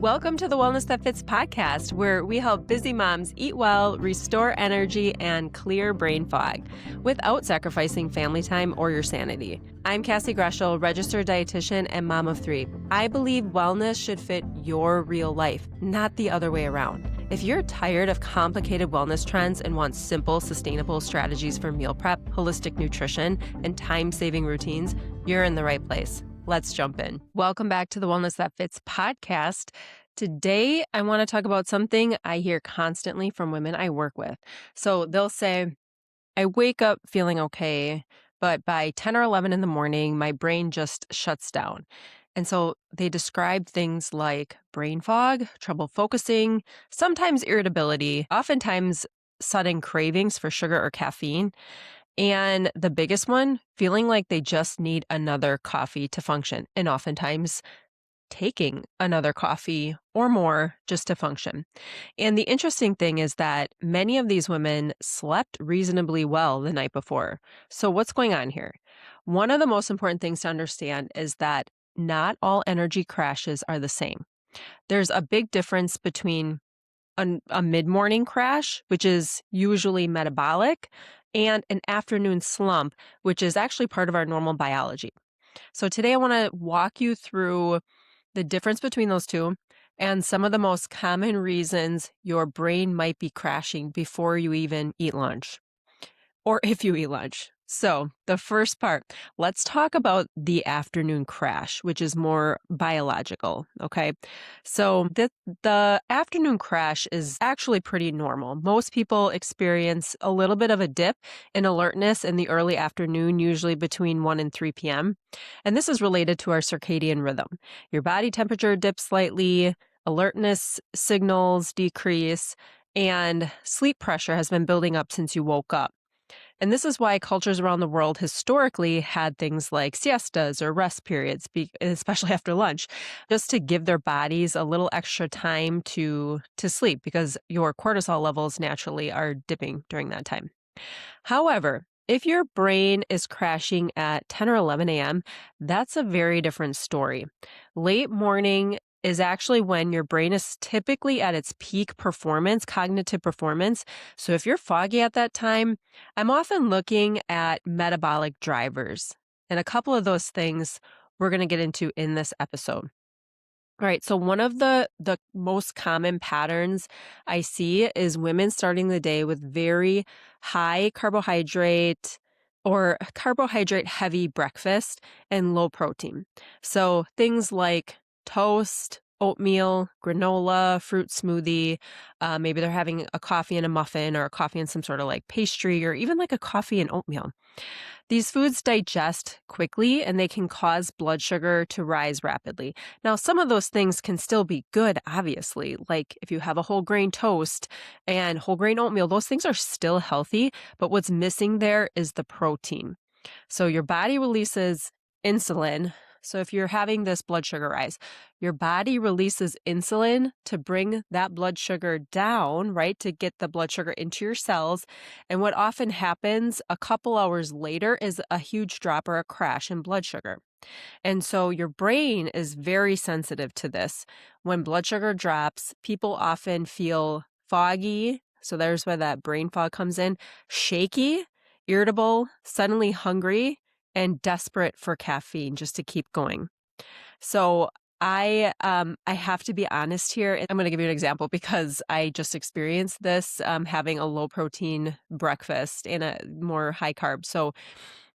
Welcome to the Wellness That Fits podcast, where we help busy moms eat well, restore energy, and clear brain fog without sacrificing family time or your sanity. I'm Cassie, registered dietitian and mom of three. I believe wellness should fit your real life, not the other way around. If you're tired of complicated wellness trends and want simple, sustainable strategies for meal prep, holistic nutrition, and time-saving routines, you're in the right place. Let's jump in. Welcome back to the Wellness That Fits podcast. Today, I want to talk about something I hear constantly from women I work with. So they'll say, I wake up feeling okay, but by 10 or 11 in the morning, my brain just shuts down. And so they describe things like brain fog, trouble focusing, sometimes irritability, oftentimes sudden cravings for sugar or caffeine. And the biggest one, feeling like they just need another coffee to function, and oftentimes taking another coffee or more just to function. And the interesting thing is that many of these women slept reasonably well the night before. So what's going on here? One of the most important things to understand is that not all energy crashes are the same. There's a big difference between a mid-morning crash, which is usually metabolic, and an afternoon slump, which is actually part of our normal biology. So today I want to walk you through the difference between those two and some of the most common reasons your brain might be crashing before you even eat lunch, or if you eat lunch. So the first part, let's talk about the afternoon crash, which is more biological, okay? So the afternoon crash is actually pretty normal. Most people experience a little bit of a dip in alertness in the early afternoon, usually between 1 and 3 p.m. And this is related to our circadian rhythm. Your body temperature dips slightly, alertness signals decrease, and sleep pressure has been building up since you woke up. And this is why cultures around the world historically had things like siestas or rest periods, especially after lunch, just to give their bodies a little extra time to sleep, because your cortisol levels naturally are dipping during that time. However, if your brain is crashing at 10 or 11 a.m., that's a very different story. Late morning is actually when your brain is typically at its peak performance, cognitive performance. So if you're foggy at that time, I'm often looking at metabolic drivers. And a couple of those things we're going to get into in this episode. All right, so one of the most common patterns I see is women starting the day with very high carbohydrate or carbohydrate heavy breakfast and low protein. So things like toast, oatmeal, granola, fruit smoothie. Maybe they're having a coffee and a muffin, or a coffee and some sort of like pastry, or even like a coffee and oatmeal. These foods digest quickly and they can cause blood sugar to rise rapidly. Now, some of those things can still be good, obviously. Like if you have a whole grain toast and whole grain oatmeal, those things are still healthy, but what's missing there is the protein. So your body releases insulin. So if you're having this blood sugar rise, your body releases insulin to bring that blood sugar down, right? To get the blood sugar into your cells. And what often happens a couple hours later is a huge drop or a crash in blood sugar. And so your brain is very sensitive to this. When blood sugar drops, people often feel foggy. So there's where that brain fog comes in, shaky, irritable, suddenly hungry, and desperate for caffeine just to keep going. So I have to be honest here. I'm going to give you an example because I just experienced this having a low protein breakfast and a more high carb. So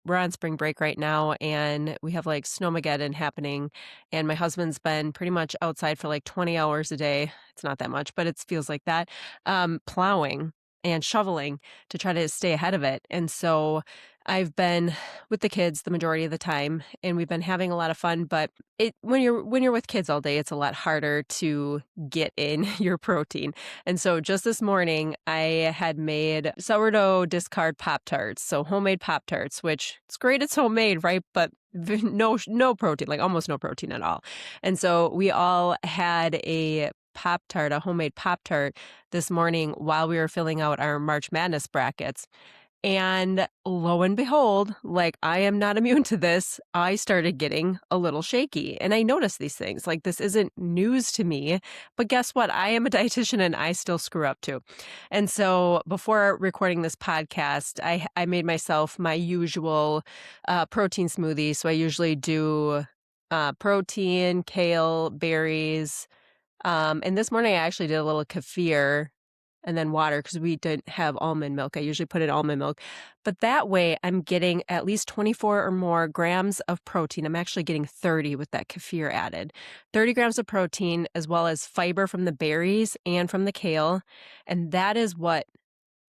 we're on spring break right now and we have like snowmageddon happening, and my husband's been pretty much outside for like 20 hours a day. It's not that much, but it feels like that, plowing and shoveling to try to stay ahead of it. And so I've been with the kids the majority of the time, and we've been having a lot of fun. But when you're with kids all day, it's a lot harder to get in your protein. And so just this morning, I had made sourdough discard Pop-Tarts, so homemade Pop-Tarts, which it's great it's homemade, right? But no protein, like almost no protein at all. And so we all had a Pop-Tart, a homemade Pop-Tart this morning while we were filling out our March Madness brackets. And lo and behold, like I am not immune to this, I started getting a little shaky. And I noticed these things. Like this isn't news to me, but guess what? I am a dietitian and I still screw up too. And so before recording this podcast, I made myself my usual protein smoothie. So I usually do protein, kale, berries. And this morning I actually did a little kefir and then water because we didn't have almond milk. I usually put in almond milk. But that way I'm getting at least 24 or more grams of protein. I'm actually getting 30 with that kefir added. 30 grams of protein as well as fiber from the berries and from the kale. And that is what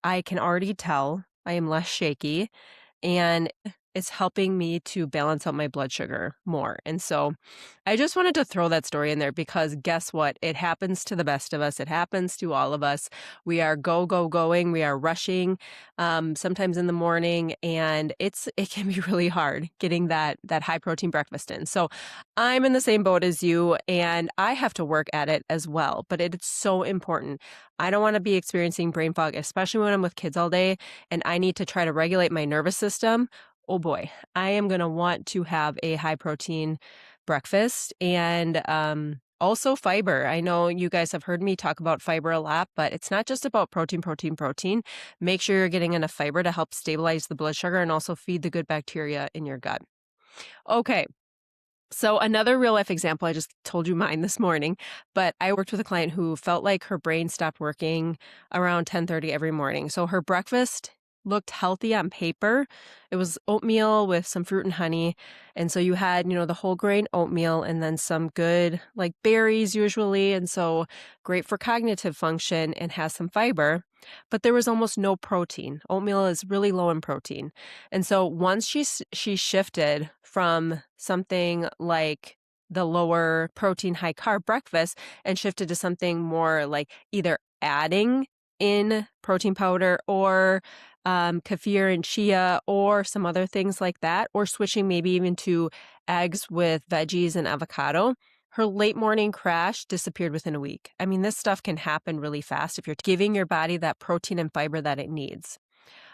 I can already tell. I am less shaky and it's helping me to balance out my blood sugar more. And so I just wanted to throw that story in there because guess what? It happens to the best of us. It happens to all of us. We are going. We are rushing sometimes in the morning, and it can be really hard getting that high protein breakfast in. So I'm in the same boat as you, and I have to work at it as well. But it's so important. I don't want to be experiencing brain fog, especially when I'm with kids all day, and I need to try to regulate my nervous system. Oh boy, I am going to want to have a high protein breakfast and also fiber. I know you guys have heard me talk about fiber a lot, but it's not just about protein. Make sure you're getting enough fiber to help stabilize the blood sugar and also feed the good bacteria in your gut. Okay. So another real life example, I just told you mine this morning, but I worked with a client who felt like her brain stopped working around 10:30 every morning. So her breakfast looked healthy on paper. It was oatmeal with some fruit and honey. And so you had, the whole grain oatmeal and then some good like berries usually. And so great for cognitive function and has some fiber, but there was almost no protein. Oatmeal is really low in protein. And so once she shifted from something like the lower protein, high carb breakfast and shifted to something more like either adding in protein powder or kefir and chia or some other things like that, or switching maybe even to eggs with veggies and avocado, her late morning crash disappeared within a week. I mean, this stuff can happen really fast if you're giving your body that protein and fiber that it needs.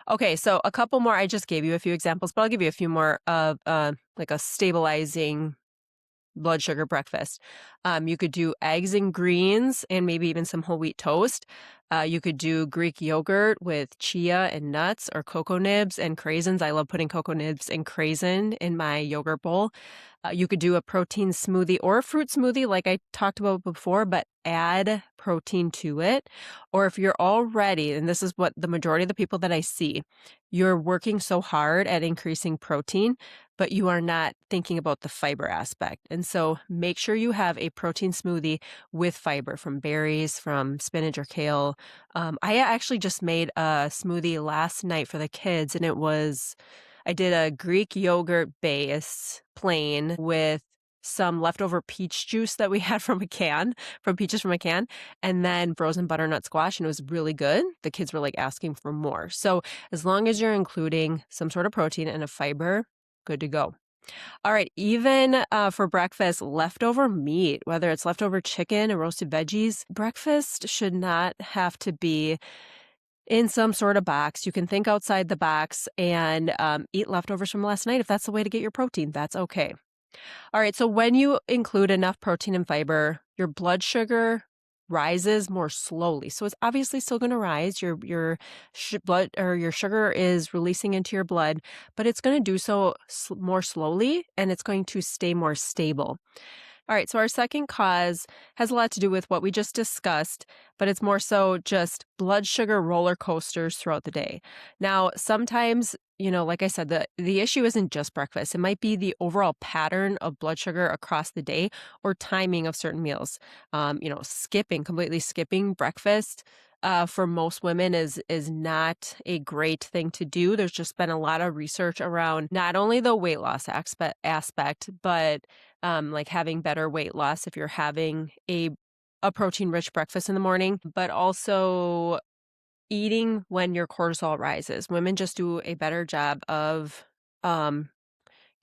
Okay, so a couple more. I just gave you a few examples, but I'll give you a few more of like a stabilizing blood sugar breakfast. You could do eggs and greens and maybe even some whole wheat toast. You could do Greek yogurt with chia and nuts or cocoa nibs and craisins. I love putting cocoa nibs and craisin in my yogurt bowl. You could do a protein smoothie or a fruit smoothie like I talked about before, but add protein to it. Or if you're already, and this is what the majority of the people that I see, you're working so hard at increasing protein, but you are not thinking about the fiber aspect. And so make sure you have a protein smoothie with fiber from berries, from spinach or kale. I actually just made a smoothie last night for the kids, and I did a Greek yogurt base plain with some leftover peach juice that we had from peaches from a can, and then frozen butternut squash, and it was really good. The kids were like asking for more. So as long as you're including some sort of protein and a fiber, good to go. All right, even for breakfast, leftover meat, whether it's leftover chicken or roasted veggies, breakfast should not have to be in some sort of box. You can think outside the box and eat leftovers from last night if that's the way to get your protein. That's okay. All right, so when you include enough protein and fiber, your blood sugar rises more slowly. So it's obviously still going to rise. Your blood or your sugar is releasing into your blood, but it's going to do so more slowly and it's going to stay more stable. All right, so our second cause has a lot to do with what we just discussed, but it's more so just blood sugar roller coasters throughout the day. Now, sometimes, like I said, the issue isn't just breakfast. It might be the overall pattern of blood sugar across the day or timing of certain meals. Completely skipping breakfast. For most women is not a great thing to do. There's just been a lot of research around not only the weight loss aspect, but like having better weight loss if you're having a protein-rich breakfast in the morning, but also eating when your cortisol rises. Women just do a better job of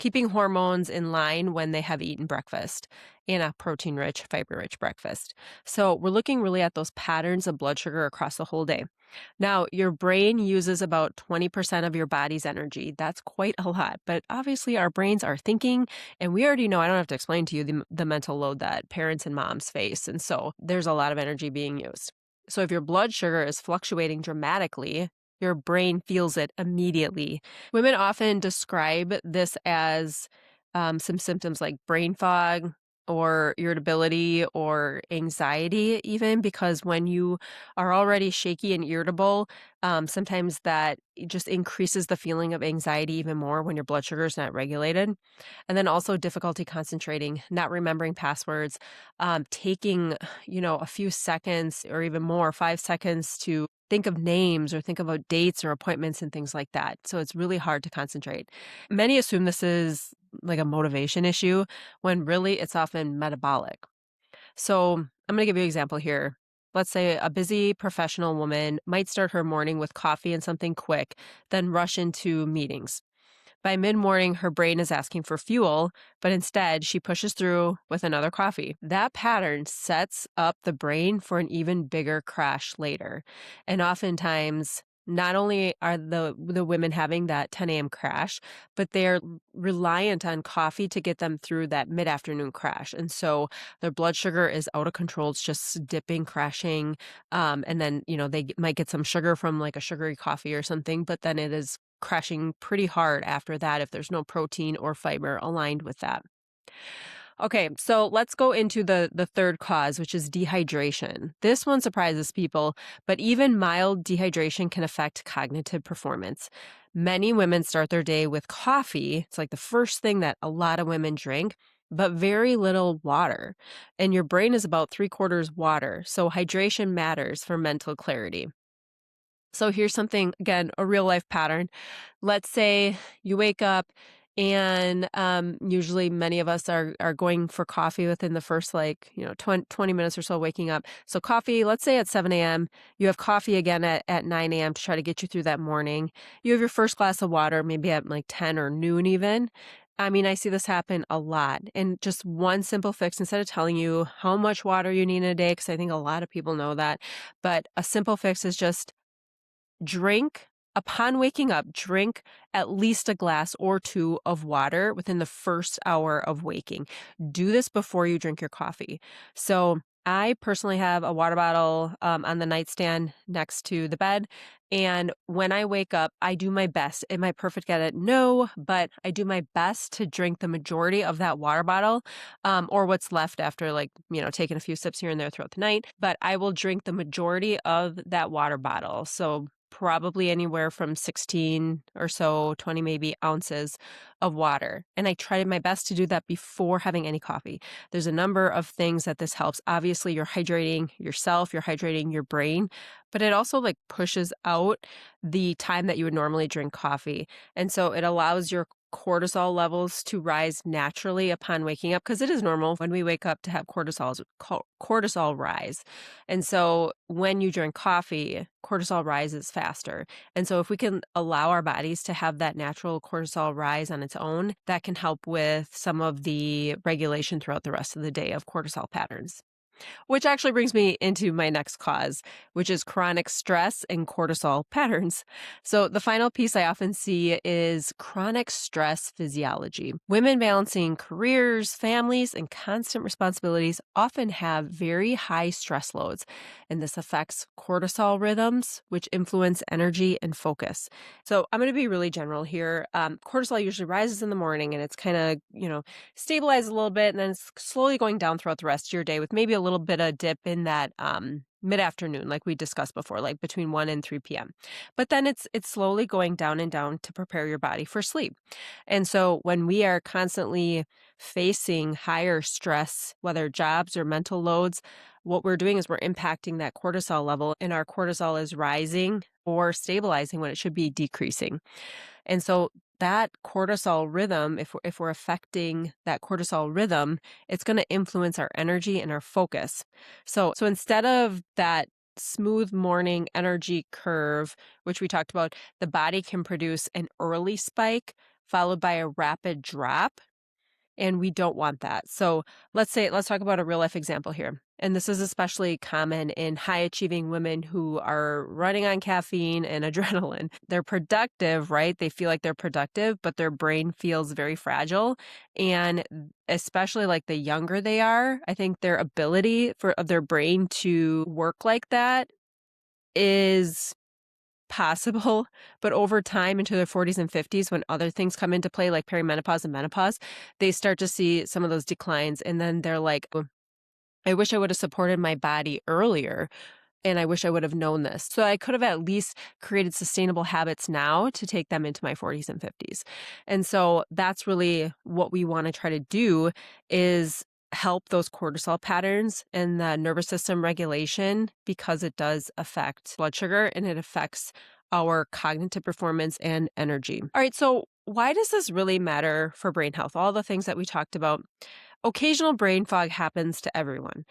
keeping hormones in line when they have eaten breakfast and a protein-rich, fiber-rich breakfast. So we're looking really at those patterns of blood sugar across the whole day. Now, your brain uses about 20% of your body's energy. That's quite a lot, but obviously our brains are thinking, and we already know, I don't have to explain to you the mental load that parents and moms face. And so there's a lot of energy being used. So if your blood sugar is fluctuating dramatically, your brain feels it immediately. Women often describe this as some symptoms like brain fog or irritability or anxiety, even because when you are already shaky and irritable, sometimes that just increases the feeling of anxiety even more when your blood sugar is not regulated. And then also difficulty concentrating, not remembering passwords, taking, a few seconds or even more, 5 seconds to think of names or think about dates or appointments and things like that. So it's really hard to concentrate. Many assume this is like a motivation issue when really it's often metabolic. So I'm going to give you an example here. Let's say a busy professional woman might start her morning with coffee and something quick, then rush into meetings. By mid-morning, her brain is asking for fuel, but instead she pushes through with another coffee. That pattern sets up the brain for an even bigger crash later. And oftentimes, not only are the women having that 10 a.m. crash, but they're reliant on coffee to get them through that mid-afternoon crash. And so their blood sugar is out of control. It's just dipping, crashing. And then, they might get some sugar from like a sugary coffee or something, but then it is crashing pretty hard after that if there's no protein or fiber aligned with that. Okay, so let's go into the third cause, which is dehydration. This one surprises people, but even mild dehydration can affect cognitive performance. Many women start their day with coffee. It's like the first thing that a lot of women drink, but very little water. And your brain is about 3/4 water, so hydration matters for mental clarity. So here's something, again, a real life pattern. Let's say you wake up and usually many of us are going for coffee within the first 20 minutes or so waking up. So coffee, let's say at 7 a.m., you have coffee again at 9 a.m. to try to get you through that morning. You have your first glass of water, maybe at like 10 or noon even. I mean, I see this happen a lot. And just one simple fix, instead of telling you how much water you need in a day, because I think a lot of people know that, but a simple fix is just upon waking up, drink at least a glass or two of water within the first hour of waking. Do this before you drink your coffee. So I personally have a water bottle on the nightstand next to the bed. And when I wake up, I do my best. Am I perfect at it? No, but I do my best to drink the majority of that water bottle or what's left after taking a few sips here and there throughout the night. But I will drink the majority of that water bottle. So probably anywhere from 16 or so, 20 maybe ounces of water. And I tried my best to do that before having any coffee. There's a number of things that this helps. Obviously, you're hydrating yourself, you're hydrating your brain, but it also pushes out the time that you would normally drink coffee. And so it allows your cortisol levels to rise naturally upon waking up, because it is normal when we wake up to have cortisol rise. And so when you drink coffee, cortisol rises faster. And so if we can allow our bodies to have that natural cortisol rise on its own, that can help with some of the regulation throughout the rest of the day of cortisol patterns. Which actually brings me into my next cause, which is chronic stress and cortisol patterns. So the final piece I often see is chronic stress physiology. Women balancing careers, families, and constant responsibilities often have very high stress loads, and this affects cortisol rhythms, which influence energy and focus. So I'm going to be really general here. Cortisol usually rises in the morning, and it's kind of, stabilizes a little bit, and then it's slowly going down throughout the rest of your day with maybe a little bit of dip in that mid-afternoon, like we discussed before, like between 1 and 3 p.m. But then it's slowly going down and down to prepare your body for sleep. And so when we are constantly facing higher stress, whether jobs or mental loads, what we're doing is we're impacting that cortisol level, and our cortisol is rising or stabilizing when it should be decreasing. And so that cortisol rhythm, if we're affecting that cortisol rhythm, it's going to influence our energy and our focus. So instead of that smooth morning energy curve, which we talked about, the body can produce an early spike followed by a rapid drop. And we don't want that. So let's talk about a real life example here. And this is especially common in high achieving women who are running on caffeine and adrenaline. They're productive, right? They feel like they're productive, but their brain feels very fragile. And especially like the younger they are, I think their ability of their brain to work like that is possible, but over time into their 40s and 50s, when other things come into play, like perimenopause and menopause, they start to see some of those declines. And then they're like, "Oh, I wish I would have supported my body earlier. And I wish I would have known this. So I could have at least created sustainable habits now to take them into my 40s and 50s. And so that's really what we want to try to do is help those cortisol patterns and the nervous system regulation, because it does affect blood sugar and it affects our cognitive performance and energy. All right, so why does this really matter for brain health? All the things that we talked about. Occasional brain fog happens to everyone.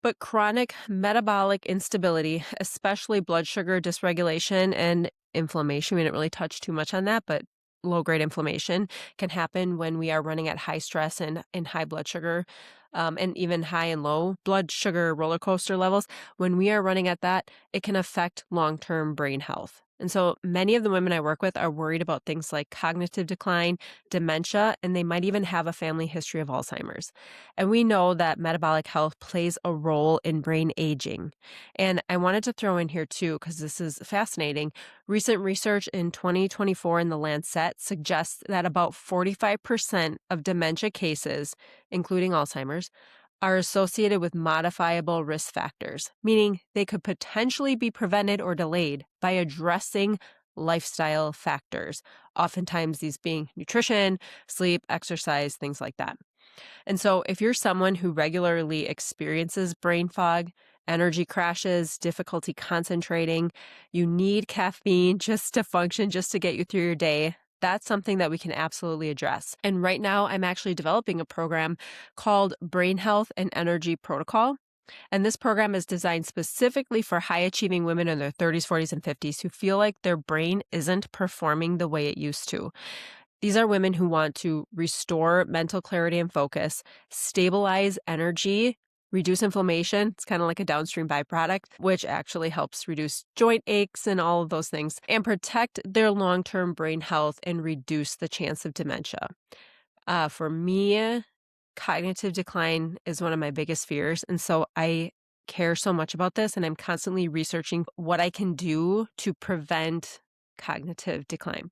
But chronic metabolic instability, especially blood sugar dysregulation and inflammation, we didn't really touch too much on that, but low-grade inflammation can happen when we are running at high stress and high blood sugar, and even high and low blood sugar roller coaster levels. When we are running at that, it can affect long-term brain health. And so many of the women I work with are worried about things like cognitive decline, dementia, and they might even have a family history of Alzheimer's. And we know that metabolic health plays a role in brain aging. And I wanted to throw in here too, because this is fascinating. Recent research in 2024 in the Lancet suggests that about 45% of dementia cases, including Alzheimer's, are associated with modifiable risk factors, meaning they could potentially be prevented or delayed by addressing lifestyle factors, oftentimes these being nutrition, sleep, exercise, things like that. And so if you're someone who regularly experiences brain fog, energy crashes, difficulty concentrating, you need caffeine just to function, just to get you through your day, that's something that we can absolutely address. And right now, I'm actually developing a program called Brain Health and Energy Protocol. And this program is designed specifically for high-achieving women in their 30s, 40s, and 50s who feel like their brain isn't performing the way it used to. These are women who want to restore mental clarity and focus, stabilize energy, reduce inflammation. It's kind of like a downstream byproduct, which actually helps reduce joint aches and all of those things, and protect their long-term brain health and reduce the chance of dementia. For me, cognitive decline is one of my biggest fears. And so I care so much about this, and I'm constantly researching what I can do to prevent cognitive decline.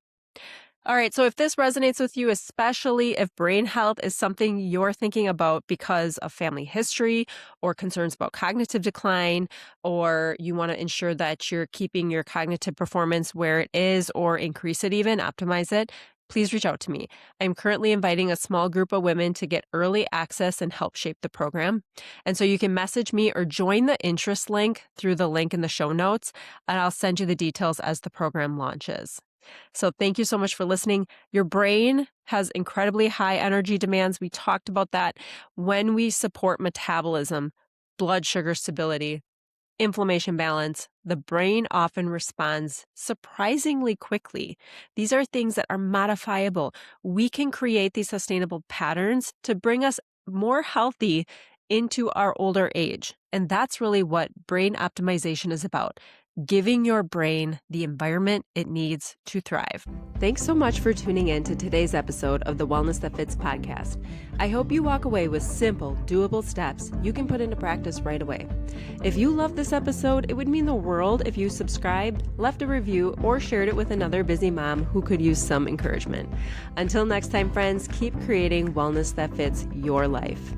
All right, so if this resonates with you, especially if brain health is something you're thinking about because of family history or concerns about cognitive decline, or you want to ensure that you're keeping your cognitive performance where it is or increase it even, optimize it, please reach out to me. I'm currently inviting a small group of women to get early access and help shape the program. And so you can message me or join the interest link through the link in the show notes, and I'll send you the details as the program launches. So thank you so much for listening. Your brain has incredibly high energy demands. We talked about that. When we support metabolism, blood sugar stability, inflammation balance, the brain often responds surprisingly quickly. These are things that are modifiable. We can create these sustainable patterns to bring us more healthy into our older age. And that's really what brain optimization is about. Giving your brain the environment it needs to thrive. Thanks so much for tuning in to today's episode of the Wellness That Fits podcast. I hope you walk away with simple, doable steps you can put into practice right away. If you loved this episode, it would mean the world if you subscribed, left a review, or shared it with another busy mom who could use some encouragement. Until next time, friends, keep creating wellness that fits your life.